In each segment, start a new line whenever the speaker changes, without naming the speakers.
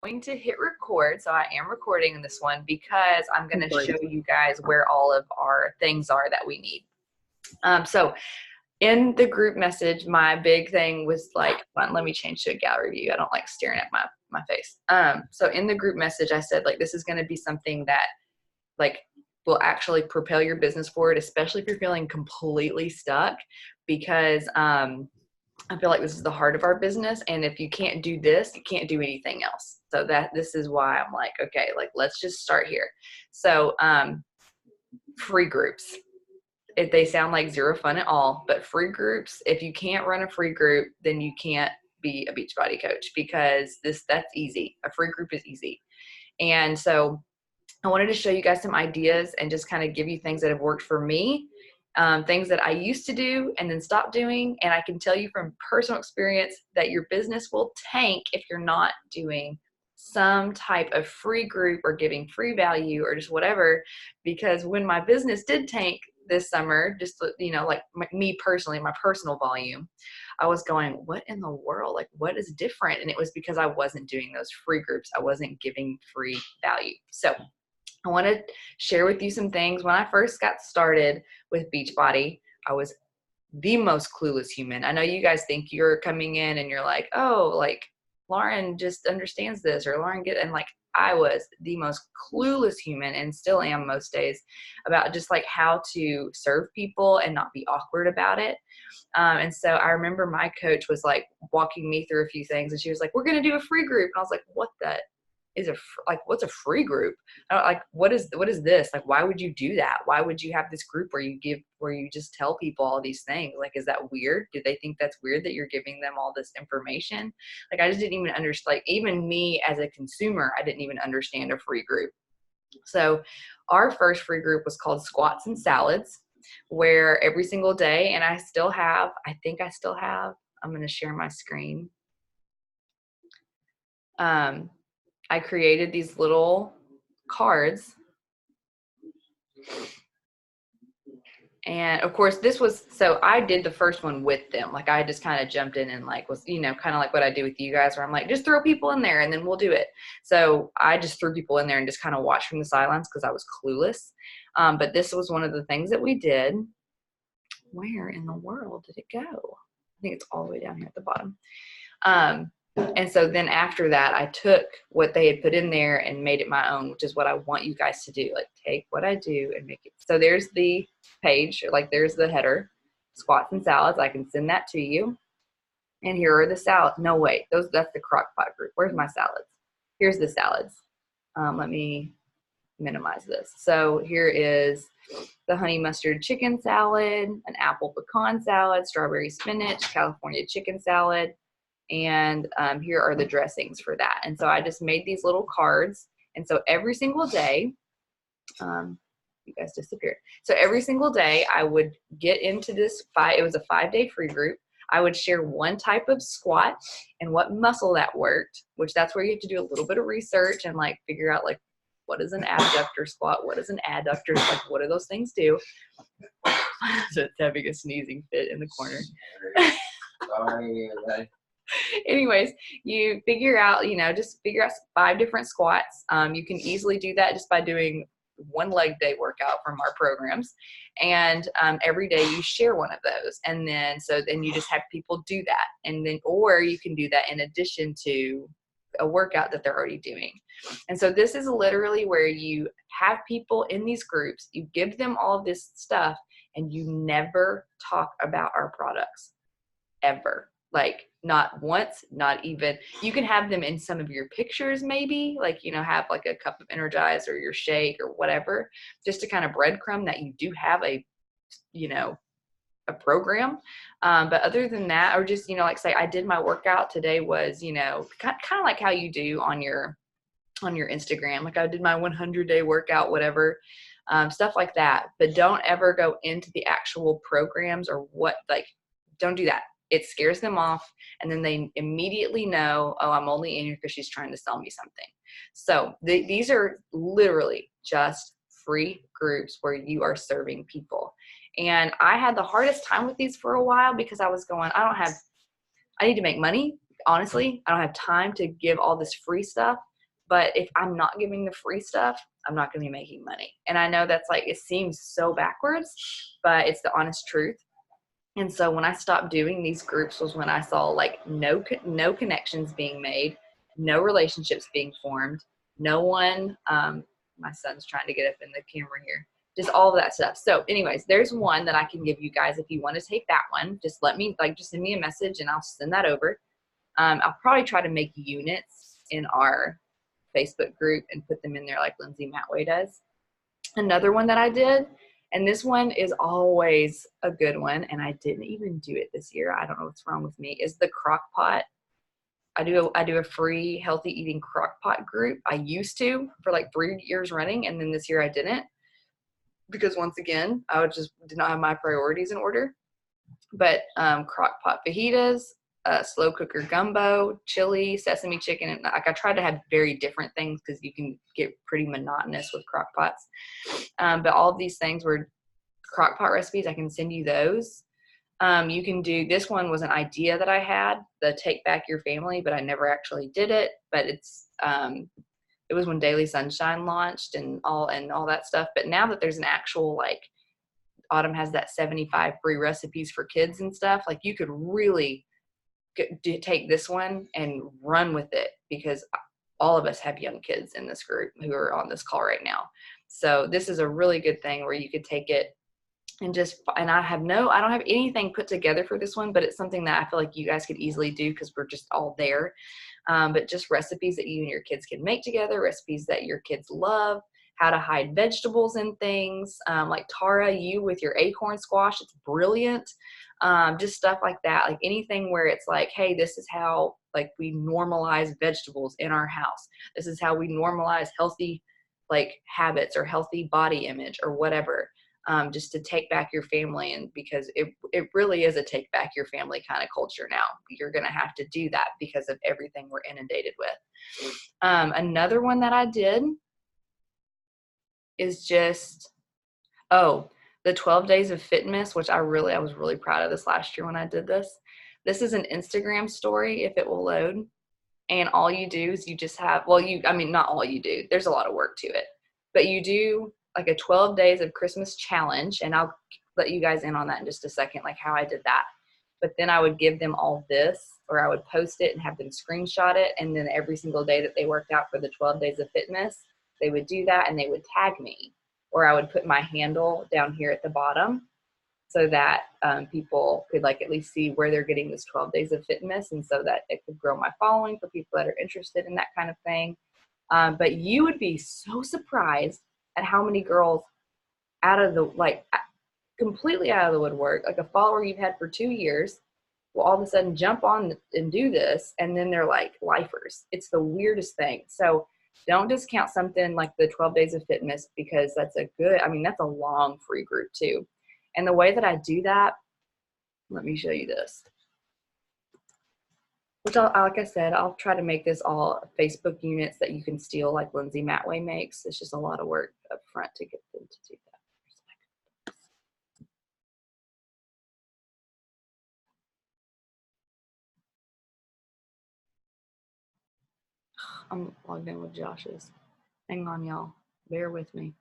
Going to hit record. So I am recording in this one because I'm going to
Great.
show you guys where all of our things are that we need. So in the group message, my big thing was like, let me change to a gallery view. I don't like staring at my face. So in the group message, I said like, this is going to be something that like will actually propel your business forward, especially if you're feeling completely stuck, because I feel like this is the heart of our business. And if you can't do this, you can't do anything else. So this is why I'm like, okay, like let's just start here. So free groups. If they sound like zero fun at all, but free groups, if you can't run a free group, then you can't be a Beachbody coach, because that's easy. A free group is easy. And so I wanted to show you guys some ideas and just kind of give you things that have worked for me, things that I used to do and then stopped doing. And I can tell you from personal experience that your business will tank if you're not doing some type of free group or giving free value or just whatever. Because when my business did tank this summer, just, like me personally, my personal volume, I was going, what in the world? Like, what is different? And it was because I wasn't doing those free groups. I wasn't giving free value. So I want to share with you some things. When I first got started with Beachbody, I was the most clueless human. I know you guys think you're coming in and you're like, oh, like Lauren just understands this, or Lauren and like I was the most clueless human and still am most days about just like how to serve people and not be awkward about it. And so I remember my coach was like walking me through a few things, and she was like, we're going to do a free group. And I was like, what the is like, what's a free group? Like, what is this? Like, why would you do that? Why would you have this group where you just tell people all these things? Like, is that weird? Do they think that's weird that you're giving them all this information? Like, I just didn't even understand, like, even me as a consumer, I didn't even understand a free group. So our first free group was called Squats and Salads, where every single day, and I think I still have, I'm going to share my screen. I created these little cards. And of course, so I did the first one with them. Like, I just kind of jumped in and like was, kind of like what I do with you guys, where I'm like, just throw people in there and then we'll do it. So I just threw people in there and just kind of watched from the sidelines because I was clueless. But this was one of the things that we did. Where in the world did it go? I think it's all the way down here at the bottom. And so then after that, I took what they had put in there and made it my own, which is what I want you guys to do. Like, take what I do and make it. So there's the page, like there's the header, Squats and Salads. I can send that to you. And here are the salads. No, wait, that's the crock pot group. Where's my salads? Here's the salads. Let me minimize this. So here is the honey mustard chicken salad, an apple pecan salad, strawberry spinach, California chicken salad. And here are the dressings for that. And so I just made these little cards. And so every single day, you guys disappeared. So every single day I would get into this it was a 5-day free group. I would share one type of squat and what muscle that worked, which that's where you have to do a little bit of research and like figure out like, what is an abductor squat? What is an adductor? Like, what do those things do? So it's having a sneezing fit in the corner. Sorry. Anyways, you figure out, just figure out 5 different squats. You can easily do that just by doing one leg day workout from our programs. And every day you share one of those. And then you just have people do that. And then, or you can do that in addition to a workout that they're already doing. And so this is literally where you have people in these groups, you give them all of this stuff, and you never talk about our products ever. Like, not once, not even. You can have them in some of your pictures, maybe, like, have like a cup of Energize or your shake or whatever, just to kind of breadcrumb that you do have a program. But other than that, or just, like say I did my workout today was, kind of like how you do on your Instagram. Like, I did my 100-day workout, whatever, stuff like that. But don't ever go into the actual programs or don't do that. It scares them off, and then they immediately know, oh, I'm only in here because she's trying to sell me something. So these are literally just free groups where you are serving people. And I had the hardest time with these for a while because I was going, I need to make money. Honestly, I don't have time to give all this free stuff. But if I'm not giving the free stuff, I'm not going to be making money. And I know that's like, it seems so backwards, but it's the honest truth. And so when I stopped doing these groups was when I saw like no connections being made, no relationships being formed, no one, my son's trying to get up in the camera here, just all of that stuff. So anyways, there's one that I can give you guys. If you want to take that one, just let me, like, just send me a message and I'll send that over. I'll probably try to make units in our Facebook group and put them in there like Lindsay Matway does. Another one that I did, and this one is always a good one, and I didn't even do it this year. I don't know what's wrong with me, is the crock pot. I do a free healthy eating crock pot group. I used to for like 3 years running, and then this year I didn't, because once again, I just did not have my priorities in order. But crock pot fajitas, slow cooker gumbo, chili, sesame chicken. And like, I tried to have very different things because you can get pretty monotonous with crock pots. But all of these things were crock pot recipes. I can send you those. You can do, this one was an idea that I had, the Take Back Your Family, but I never actually did it. But it's, it was when Daily Sunshine launched and all that stuff. But now that there's an actual, like, Autumn has that 75 free recipes for kids and stuff, like, you could really take this one and run with it, because all of us have young kids in this group who are on this call right now. So this is a really good thing where you could take it and just, and I don't have anything put together for this one, but it's something that I feel like you guys could easily do because we're just all there. But just recipes that you and your kids can make together, recipes that your kids love, how to hide vegetables in things, like Tara, you with your acorn squash, it's brilliant. Just stuff like that, like anything where it's like, hey, this is how, like, we normalize vegetables in our house. This is how we normalize healthy, like, habits or healthy body image or whatever. Just to take back your family, and because it really is a take back your family kind of culture now. You're going to have to do that because of everything we're inundated with. Another one that I did is just, the 12 days of Fitness, which I was really proud of this last year when I did this. This is an Instagram story, if it will load. And all you do is you just have, not all you do, there's a lot of work to it, but you do like a 12 days of Christmas challenge. And I'll let you guys in on that in just a second, like how I did that. But then I would give them all this, or I would post it and have them screenshot it. And then every single day that they worked out for the 12 days of fitness, they would do that and they would tag me, or I would put my handle down here at the bottom so that people could, like, at least see where they're getting this 12 days of fitness, and so that it could grow my following for people that are interested in that kind of thing. But you would be so surprised at how many girls completely out of the woodwork, like a follower you've had for 2 years, will all of a sudden jump on and do this, and then they're like lifers. It's the weirdest thing. So don't discount something like the 12 days of fitness, because that's a long free group too. And the way that I do that, let me show you this. Which, like I said, I'll try to make this all Facebook units that you can steal, like Lindsay Matway makes. It's just a lot of work up front to get them to do that. I'm logged in with Josh's. Hang on, y'all. Bear with me.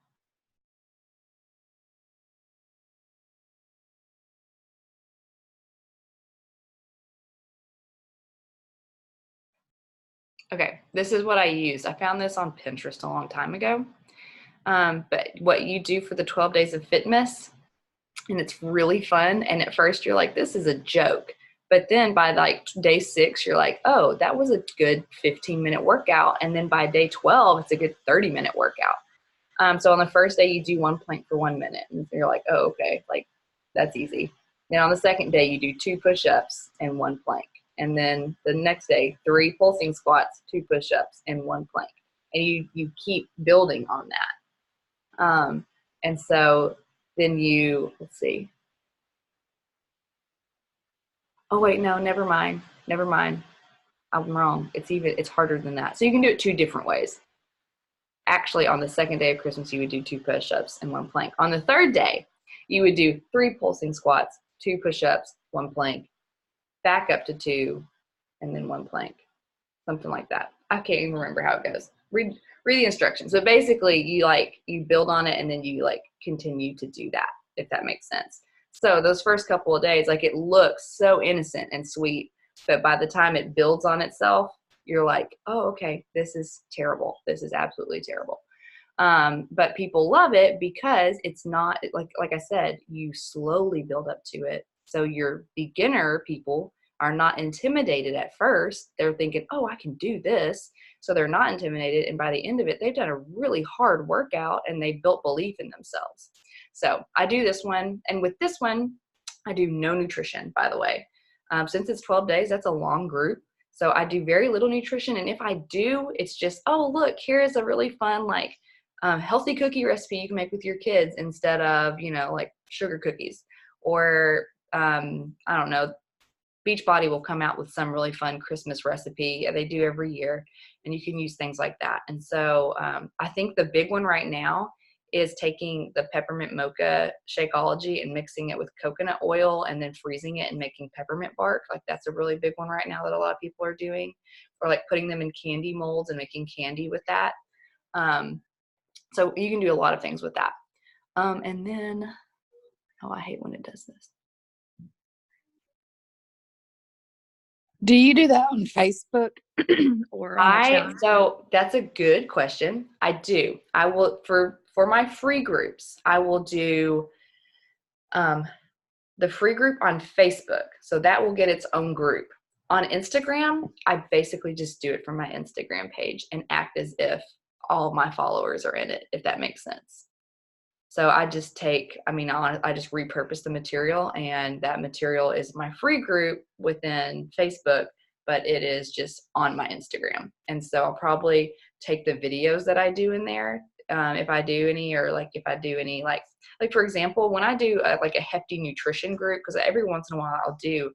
Okay, this is what I use. I found this on Pinterest a long time ago. But what you do for the 12 days of fitness, and it's really fun. And at first you're like, this is a joke. But then by like day 6, you're like, oh, that was a good 15-minute workout. And then by day 12, it's a good 30-minute workout. So on the first day, you do 1 plank for 1 minute. And you're like, oh, okay, like, that's easy. Then on the second day, you do 2 push-ups and 1 plank. And then the next day, 3 pulsing squats, 2 push-ups, and 1 plank. And you keep building on that. And so then let's see. Oh wait, no, never mind. Never mind. I'm wrong. It's harder than that. So you can do it 2 different ways. Actually, on the second day of Christmas, you would do 2 push-ups and 1 plank. On the third day, you would do 3 pulsing squats, 2 push-ups, 1 plank, back up to 2, and then 1 plank, something like that. I can't even remember how it goes. Read the instructions. So basically you build on it and then you like continue to do that, if that makes sense. So those first couple of days, like it looks so innocent and sweet, but by the time it builds on itself, you're like, oh, okay, this is terrible. This is absolutely terrible. But people love it because it's not like I said, you slowly build up to it. So your beginner people are not intimidated at first. They're thinking, oh, I can do this. So they're not intimidated. And by the end of it, they've done a really hard workout and they built belief in themselves. So I do this one. And with this one, I do no nutrition, by the way. Since it's 12 days, that's a long group. So I do very little nutrition. And if I do, it's just, oh, look, here is a really fun, like, healthy cookie recipe you can make with your kids instead of, like sugar cookies. Or, I don't know, Beachbody will come out with some really fun Christmas recipe. They do every year, and you can use things like that. And so I think the big one right now is taking the peppermint mocha Shakeology and mixing it with coconut oil and then freezing it and making peppermint bark. Like that's a really big one right now that a lot of people are doing, or like putting them in candy molds and making candy with that. So you can do a lot of things with that. And then, oh, I hate when it does this.
Do you do that on Facebook or on the channel?
So that's a good question. I do. I will for my free groups, I will do the free group on Facebook. So that will get its own group. On Instagram, I basically just do it from my Instagram page and act as if all of my followers are in it, if that makes sense. So I just I just repurpose the material, and that material is my free group within Facebook, but it is just on my Instagram. And so I'll probably take the videos that I do in there, if I do any, or like if I do any, like for example, when I do like a hefty nutrition group, because every once in a while I'll do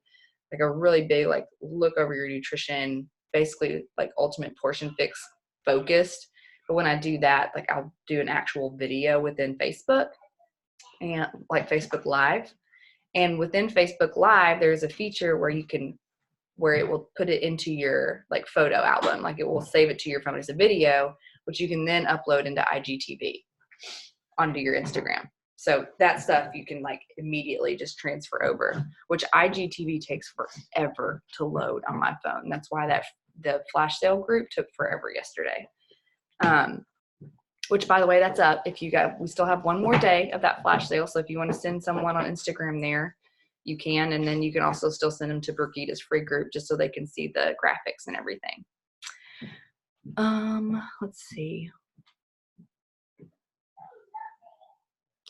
like a really big, like look over your nutrition, basically like ultimate portion fix focused. But when I do that, like I'll do an actual video within Facebook and like Facebook Live. And within Facebook Live, there's a feature where it will put it into your like photo album. Like it will save it to your phone as a video, which you can then upload into IGTV onto your Instagram. So that stuff you can like immediately just transfer over, which IGTV takes forever to load on my phone. That's why the flash sale group took forever yesterday. Which by the way, that's up. We still have one more day of that flash sale. So if you want to send someone on Instagram there, you can. And then you can also still send them to Burkita's free group just so they can see the graphics and everything. Let's see.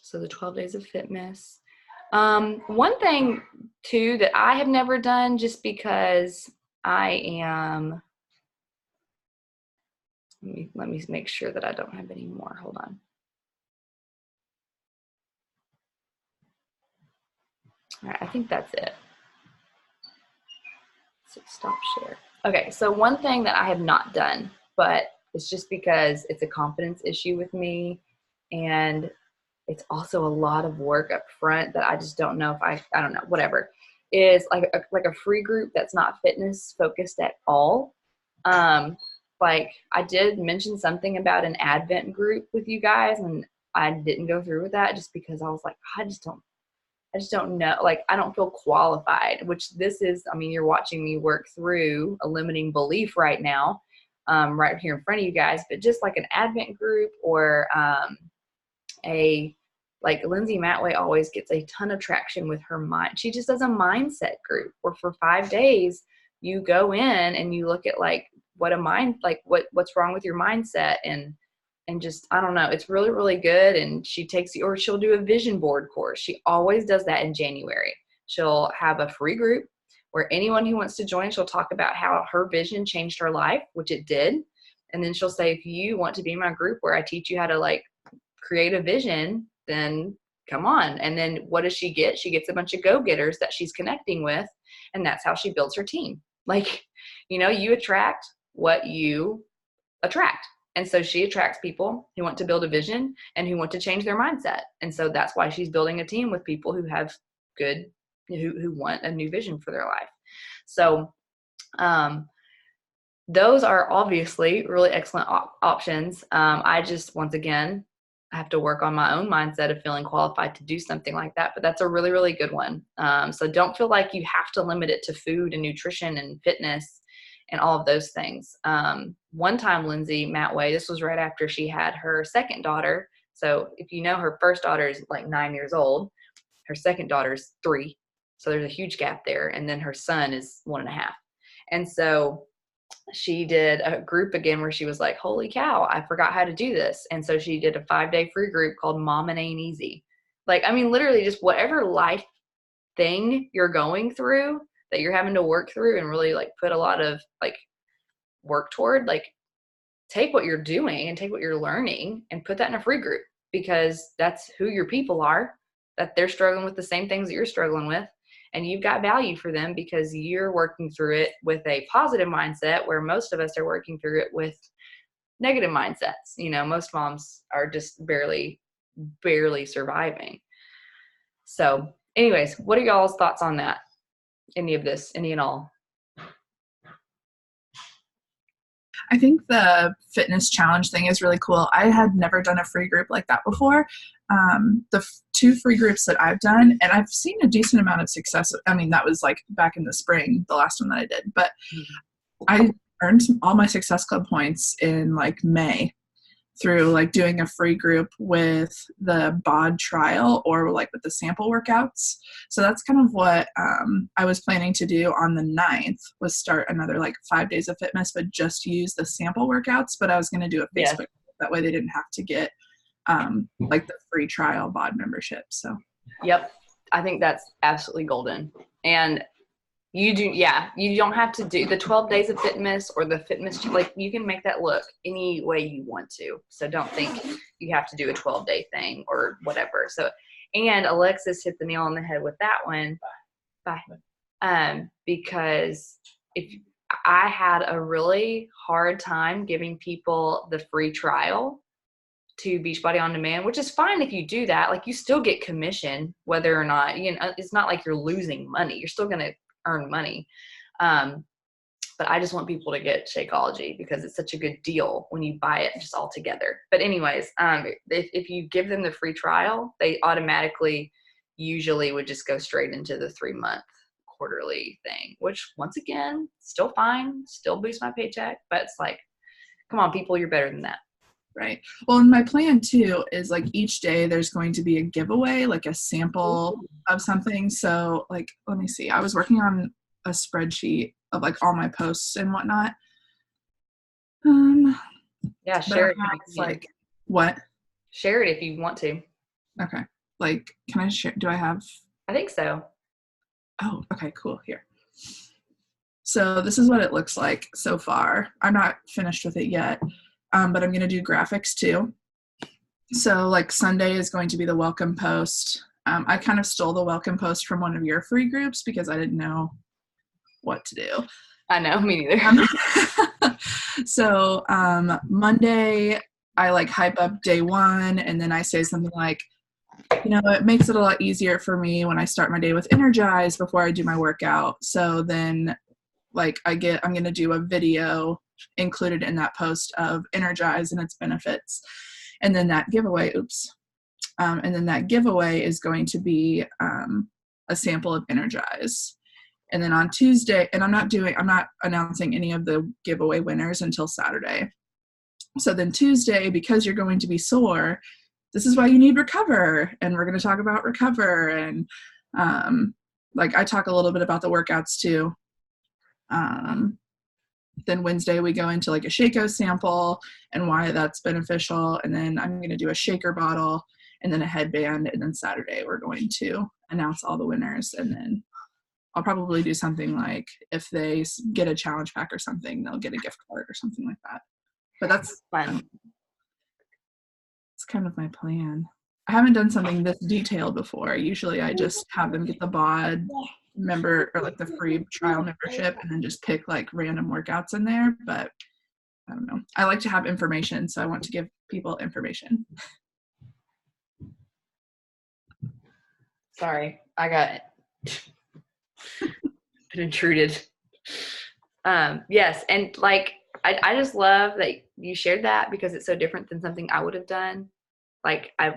So the 12 days of fitness. One thing too that I have never done, just because let me make sure that I don't have any more. Hold on. All right, I think that's it. So stop share. Okay, so one thing that I have not done, but it's just because it's a confidence issue with me, and it's also a lot of work up front that I just don't know if I don't know, whatever, is like a free group that's not fitness focused at all. Like I did mention something about an Advent group with you guys, and I didn't go through with that just because I was like, I just don't know. Like, I don't feel qualified, which this is, I mean, you're watching me work through a limiting belief right now, right here in front of you guys, but just like an Advent group or like Lindsay Matway always gets a ton of traction with her mind. She just does a mindset group where for 5 days you go in and you look at like what's wrong with your mindset and just, I don't know, it's really, really good. And she'll do a vision board course. She always does that in January. She'll have a free group where anyone who wants to join, she'll talk about how her vision changed her life, which it did. And then she'll say, if you want to be in my group where I teach you how to like create a vision, then come on. And then what does she get? She gets a bunch of go-getters that she's connecting with. And that's how she builds her team. Like, you attract what you attract. And so she attracts people who want to build a vision and who want to change their mindset. And so that's why she's building a team with people who have who want a new vision for their life. So those are obviously really excellent options. I just, once again, I have to work on my own mindset of feeling qualified to do something like that. But that's a really, really good one. So don't feel like you have to limit it to food and nutrition and fitness and all of those things. One time, Lindsay Matway, this was right after she had her second daughter. So if you know, her first daughter is like 9 years old. Her second daughter is 3. So there's a huge gap there. And then her son is 1.5. And so she did a group again where she was like, holy cow, I forgot how to do this. And so she did a 5-day free group called Mom and Ain't Easy. Like, I mean, literally just whatever life thing you're going through that you're having to work through and really like put a lot of like work toward, like take what you're doing and take what you're learning and put that in a free group, because that's who your people are, that they're struggling with the same things that you're struggling with. And you've got value for them because you're working through it with a positive mindset, where most of us are working through it with negative mindsets. You know, most moms are just barely surviving. So anyways, what are y'all's thoughts on that? Any of this, any and all?
I think the fitness challenge thing is really cool. I had never done a free group like that before. The 2 free groups that I've done, and I've seen a decent amount of success. I mean, that was like back in the spring, the last one that I did, but I earned all my Success Club points in like May through like doing a free group with the bod trial or like with the sample workouts. So that's kind of what I was planning to do on the 9th, was start another like 5 days of fitness, but just use the sample workouts. But I was going to do a Facebook group. That way they didn't have to get like the free trial bod membership. So
yep, I think that's absolutely golden. And you don't have to do the 12 days of fitness or the fitness, like you can make that look any way you want to. So don't think you have to do a 12-day thing or whatever. So, and Alexis hit the nail on the head with that one. Bye. Because if I had a really hard time giving people the free trial to Beachbody On Demand, which is fine if you do that. Like, you still get commission, whether or not, you know, it's not like you're losing money. You're still going to earn money. But I just want people to get Shakeology because it's such a good deal when you buy it just all together. But anyways, if you give them the free trial, they automatically usually would just go straight into the 3-month quarterly thing, which once again, still fine, still boosts my paycheck, but it's like, come on, people, you're better than that.
Right. Well, and my plan too is like each day there's going to be a giveaway, like a sample of something. So like, let me see. I was working on a spreadsheet of like all my posts and whatnot.
Yeah, share it.
Like what?
Share it if you want to.
Okay. Like, can I share? Do I have?
I think so.
Oh, okay, cool. Here. So this is what it looks like so far. I'm not finished with it yet. But I'm going to do graphics too. So like Sunday is going to be the welcome post. I kind of stole the welcome post from one of your free groups because I didn't know what to do.
I know, me neither.
So Monday, I like hype up day 1, and then I say something like, you know, it makes it a lot easier for me when I start my day with Energize before I do my workout. So then like I'm going to do a video included in that post of Energize and its benefits. And then that giveaway, and then that giveaway is going to be a sample of Energize. And then on Tuesday, and I'm not announcing any of the giveaway winners until Saturday. So then Tuesday, because you're going to be sore, this is why you need Recover. And we're going to talk about Recover. And like I talk a little bit about the workouts too. Then Wednesday we go into like a Shaco sample and why that's beneficial. And then I'm going to do a shaker bottle and then a headband. And then Saturday we're going to announce all the winners. And then I'll probably do something like if they get a challenge pack or something, they'll get a gift card or something like that. But that's fun. It's kind of my plan. I haven't done something this detailed before. Usually I just have them get the bod member or like the free trial membership and then just pick like random workouts in there. But I don't know. I like to have information, so I want to give people information.
Sorry, I got been intruded. Yes. And like, I just love that you shared that because it's so different than something I would have done. Like I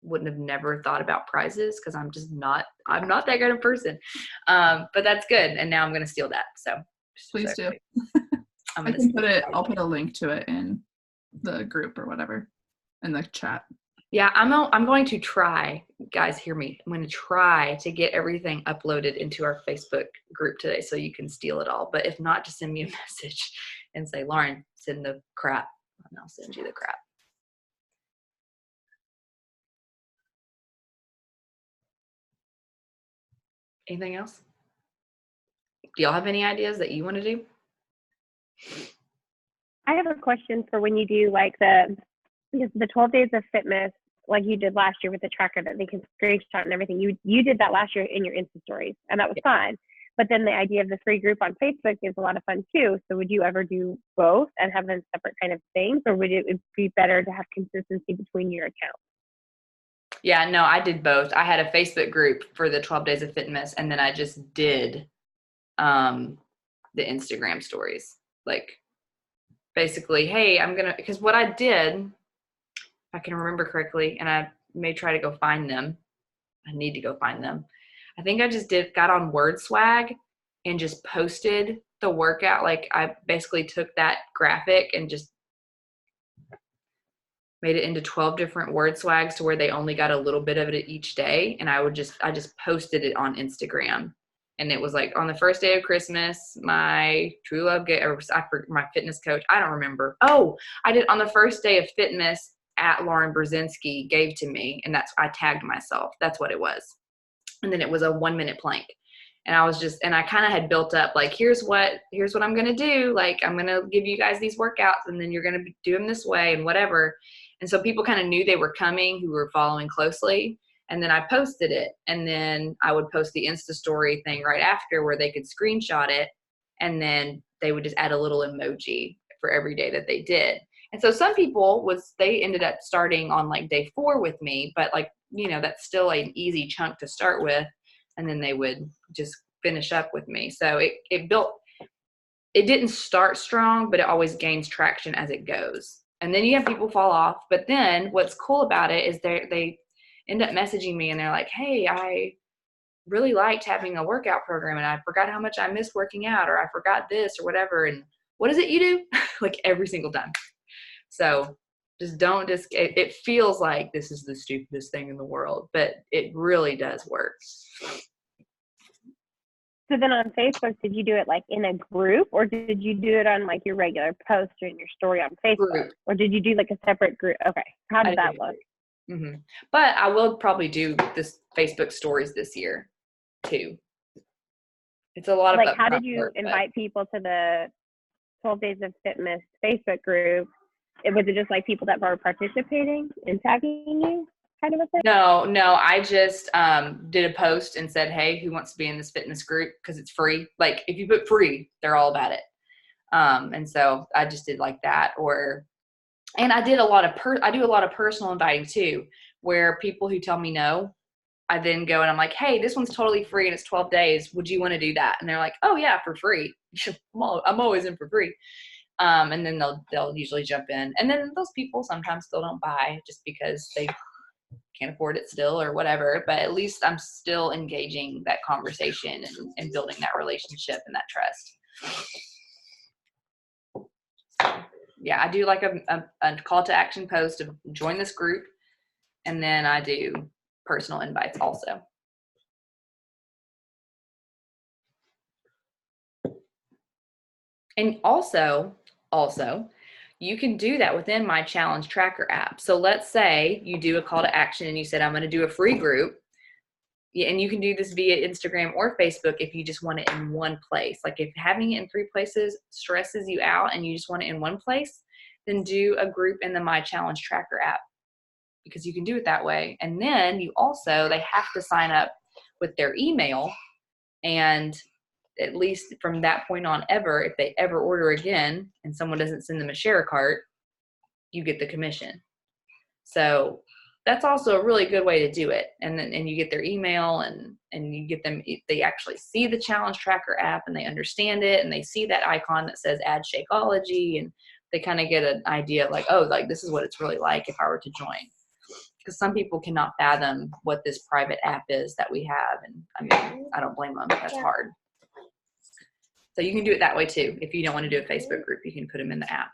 wouldn't have never thought about prizes because I'm not that good a person. But that's good. And now I'm going to steal that. So
Please do.
I'm
I
going to
can
steal
put it,
it.
I'll put a link to it in the group or whatever, in the chat.
Yeah, I'm going to try, guys, hear me. I'm going to try to get everything uploaded into our Facebook group today so you can steal it all. But if not, just send me a message and say, Lauren, send the crap, and I'll send you the crap. Anything else? Do y'all have any ideas that you want to do?
I have a question for when you do like because the 12 days of fitness, like you did last year with the tracker that they can screenshot and everything. You did that last year in your Insta stories, and that was fun. But then the idea of the free group on Facebook is a lot of fun too. So would you ever do both and have them separate kind of things, or would it be better to have consistency between your accounts?
Yeah, no, I did both. I had a Facebook group for the 12 days of fitness, and then I just did the Instagram stories. Like basically, hey, because what I did, if I can remember correctly, and I may try to go find them. I need to go find them. I think I just got on Word Swag and just posted the workout. Like I basically took that graphic and just made it into 12 different word swags to where they only got a little bit of it each day. And I just posted it on Instagram. And it was like on the first day of Christmas, my true love, my fitness coach, I don't remember. Oh, I did on the first day of fitness at Lauren Brzezinski gave to me. And I tagged myself. That's what it was. And then it was a 1-minute plank. And I kind of had built up like, here's what I'm going to do. Like, I'm going to give you guys these workouts and then you're going to do them this way and whatever. And so people kind of knew they were coming who were following closely. And then I posted it. And then I would post the Insta story thing right after where they could screenshot it. And then they would just add a little emoji for every day that they did. And so some people they ended up starting on like day 4 with me, but like, that's still an easy chunk to start with. And then they would just finish up with me. So it didn't start strong, but it always gains traction as it goes. And then you have people fall off. But then what's cool about it is they end up messaging me and they're like, hey, I really liked having a workout program and I forgot how much I missed working out, or I forgot this or whatever. And what is it you do? Like every single time. So it feels like this is the stupidest thing in the world, but it really does work.
So then on Facebook, did you do it like in a group, or did you do it on like your regular post or in your story on Facebook?
Group.
Or did you do like a separate group? Okay. How did that look?
Mm-hmm. But I will probably do this Facebook stories this year too. It's a lot of
like, how did you invite people to the 12 Days of Fitness Facebook group? Was it just like people that were participating and tagging you kind of a thing?
No, I just did a post and said, hey, who wants to be in this fitness group? Because it's free. Like if you put free, they're all about it. And so I just did like that. And I did I do a lot of personal inviting too, where people who tell me no, I then go and I'm like, hey, this one's totally free and it's 12 days. Would you want to do that? And they're like, oh yeah, for free. I'm always in for free. And then they'll usually jump in. And then those people sometimes still don't buy just because they can't afford it still or whatever. But at least I'm still engaging that conversation and building that relationship and that trust. Yeah, I do like a call to action post to join this group. And then I do personal invites also. And also, you can do that within my challenge tracker app. So let's say you do a call to action and you said, I'm going to do a free group. And you can do this via Instagram or Facebook if you just want it in one place. Like if having it in 3 places stresses you out and you just want it in one place, then do a group in the My Challenge Tracker app because you can do it that way. And then they have to sign up with their email, and at least from that point on if they ever order again and someone doesn't send them a share cart, you get the commission. So that's also a really good way to do it. And then, and you get their email and you get them, they actually see the challenge tracker app and they understand it. And they see that icon that says add Shakeology, and they kind of get an idea like, oh, like this is what it's really like if I were to join. Because some people cannot fathom what this private app is that we have. And I mean, I don't blame them. That's hard. So you can do it that way too. If you don't want to do a Facebook group, you can put them in the app.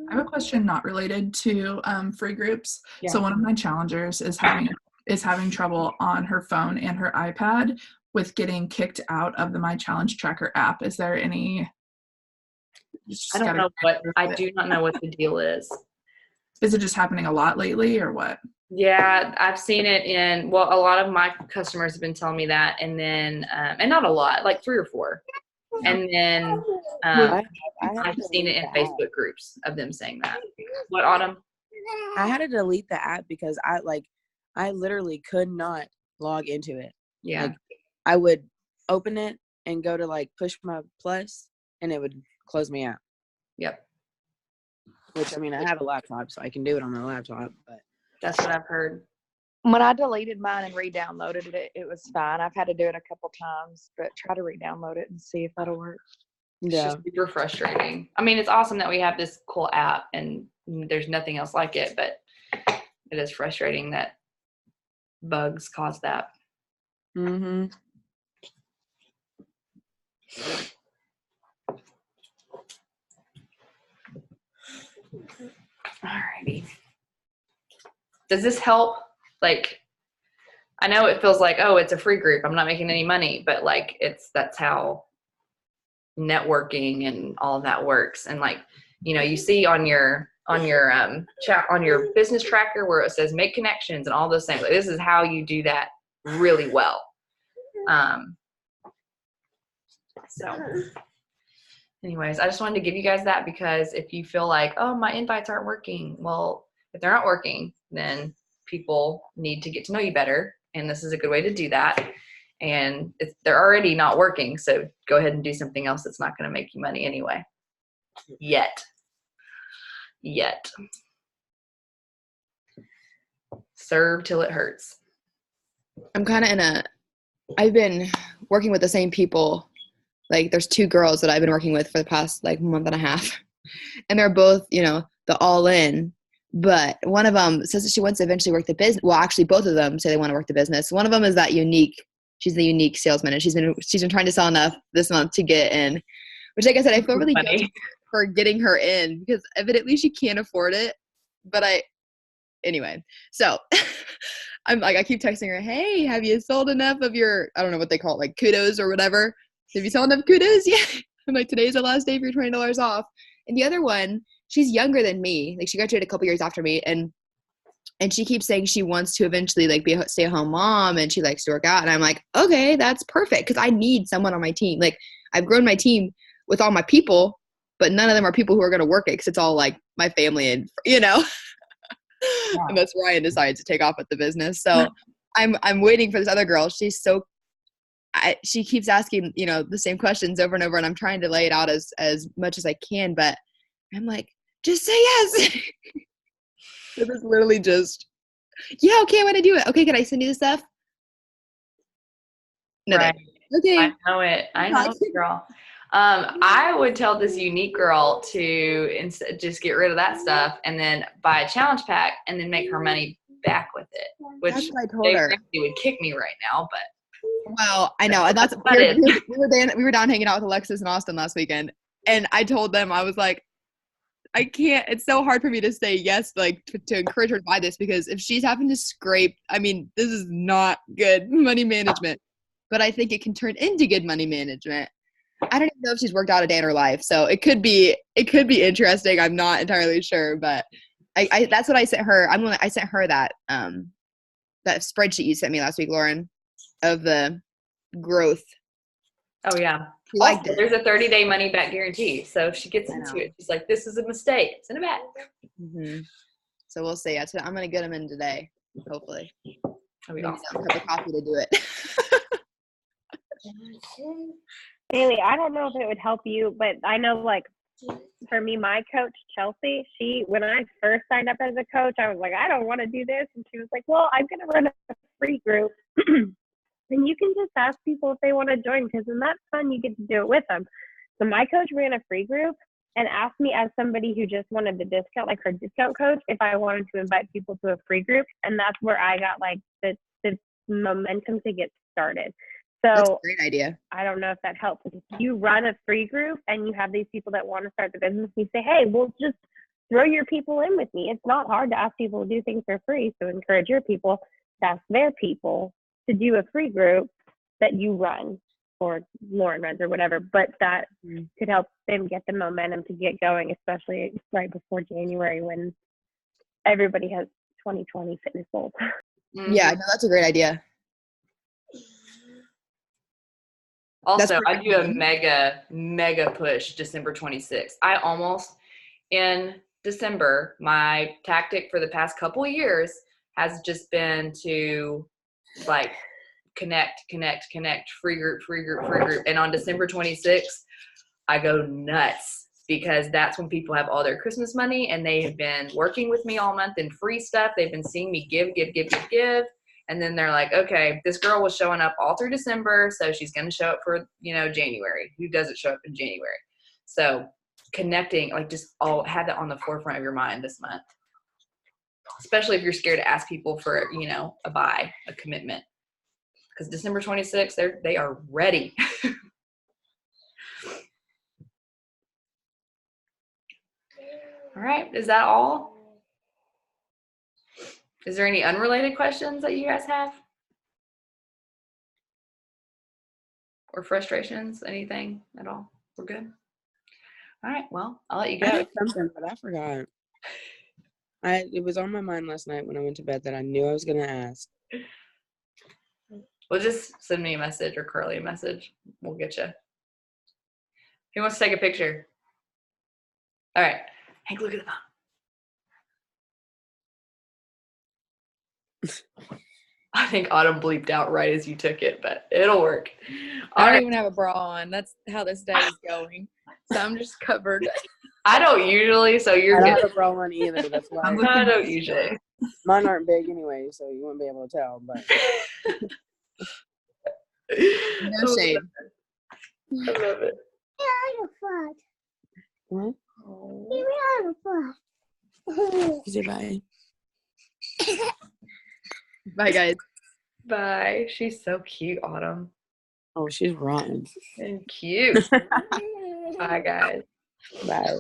I have a question not related to free groups.
Yeah.
So one of my challengers is having trouble on her phone and her iPad with getting kicked out of the My Challenge Tracker app. Is there any?
I don't know what, I do not know what the deal is.
Is it just happening a lot lately or what?
Yeah, I've seen it in, well, a lot of my customers have been telling me that, and then, and not a lot, like 3 or 4. And then I've seen it in Facebook groups of them saying that. What, Autumn?
I had to delete the app because I literally could not log into it.
Yeah.
Like, I would open it and go to like push my plus and it would close me out.
Yep.
Which, I mean, I have a laptop, so I can do it on my laptop, but
That's what I've heard.
When I deleted mine and re-downloaded it, it was fine. I've had to do it a couple times, but try to re-download it and see if that'll work.
It's just super frustrating. I mean, it's awesome that we have this cool app and there's nothing else like it, but it is frustrating that bugs cause that.
Mm-hmm.
Alrighty. Does this help? Like, I know it feels like, oh, it's a free group, I'm not making any money, but like that's how networking and all of that works. And like, you know, you see on your chat on your business tracker where it says make connections and all those things. Like, this is how you do that really well. So anyways, I just wanted to give you guys that, because if you feel like, oh, my invites aren't working, well, if they're not working, then people need to get to know you better, and this is a good way to do that. And they're already not working, so go ahead and do something else that's not going to make you money anyway. Yet. Serve till it hurts.
I'm kind of I've been working with the same people. Like, there's 2 girls that I've been working with for the past like month and a half, and they're both, you know, the all in. But one of them says that she wants to eventually work the business. Well, actually, both of them say they want to work the business. One of them is that unique. She's the unique salesman, and she's been trying to sell enough this month to get in. Which, like I said, I feel really good for getting her in, because evidently she can't afford it. But anyway, so I'm like, I keep texting her, hey, have you sold enough of your, I don't know what they call it, like kudos or whatever. Have you sold enough kudos? Yeah. I'm like, today's the last day for your $20 off. And the other one, she's younger than me. Like, she graduated a couple years after me. And she keeps saying she wants to eventually like be a stay-at-home mom, and she likes to work out. And I'm like, okay, that's perfect. Cause I need someone on my team. Like, I've grown my team with all my people, but none of them are people who are going to work it. Cause it's all like my family and, you know, yeah. And that's Ryan decided to take off with the business. So I'm waiting for this other girl. She's she keeps asking, you know, the same questions over and over, and I'm trying to lay it out as much as I can, but I'm like, just say yes. It was literally just, yeah, okay, I want to do it. Okay, can I send you the stuff? No,
right.
Okay.
I know it, girl. I would tell this unique girl to just get rid of that stuff and then buy a challenge pack and then make her money back with it. Which
that's what I told her.
She would kick me right now, but.
Well, I know. And that's we were down hanging out with Alexis and Austin last weekend, and I told them, I was like, I can't. It's so hard for me to say yes, like to encourage her to buy this, because if she's having to scrape, I mean, this is not good money management. But I think it can turn into good money management. I don't even know if she's worked out a day in her life, so it could be interesting. I'm not entirely sure, but I that's what I sent her. I sent her that that spreadsheet you sent me last week, Lauren, of the growth.
Oh yeah.
Also,
there's a 30-day money back guarantee. So if she gets into it, she's like, this is a mistake. Send it back.
Mm-hmm. So we'll see. I'm going to get them in today, hopefully.
That'd be
Maybe
awesome.
a cup of coffee to do it.
Haley, I don't know if it would help you, but I know, like, for me, my coach, Chelsea, when I first signed up as a coach, I was like, I don't want to do this. And she was like, well, I'm going to run a free group. And you can just ask people if they want to join, because then that's fun. You get to do it with them. So my coach ran a free group and asked me, as somebody who just wanted the discount, like her discount coach, if I wanted to invite people to a free group. And that's where I got like the momentum to get started.
That's a
So
great idea.
I don't know if that helps. If you run a free group and you have these people that want to start the business, you say, hey, we'll just throw your people in with me. It's not hard to ask people to do things for free. So encourage your people to ask their people to do a free group that you run, or Lauren runs, or whatever. But that could help them get the momentum to get going, especially right before January when everybody has 2020 fitness goals.
Yeah, no, that's a great idea.
Also, I do a mega push December 26th. I almost, in December, my tactic for the past couple of years has just been to like connect, free group. And on December 26th, I go nuts, because that's when people have all their Christmas money and they have been working with me all month in free stuff. They've been seeing me give. And then they're like, okay, this girl was showing up all through December, so she's going to show up for, January. Who doesn't show up in January? So connecting, like, just all have that on the forefront of your mind this month, especially if you're scared to ask people for, a commitment, because December 26th, they are ready. All right. Is that all? Is there any unrelated questions that you guys have? Or frustrations? Anything at all? We're good? All right. Well, I'll let you
I
go.
had something, but I forgot. It was on my mind last night when I went to bed that I knew I was going to ask.
Well, just send me a message or Curly a message. We'll get you. Who wants to take a picture? All right. Hank, look at the phone. I think Autumn bleeped out right as you took it, but it'll work.
I
All
don't
right.
even have a bra on. That's how this day is going. So I'm just covered.
I don't usually, so you're
I don't
good.
have a bra on either. That's why.
I'm looking
I
at
don't
this
usually.
Mine aren't big anyway, so you won't be able to tell. But
No shade.
I love it.
what? Say bye.
Bye, guys.
Bye. She's so cute, Autumn.
Oh, she's rotten.
And cute. Bye, guys.
Bye.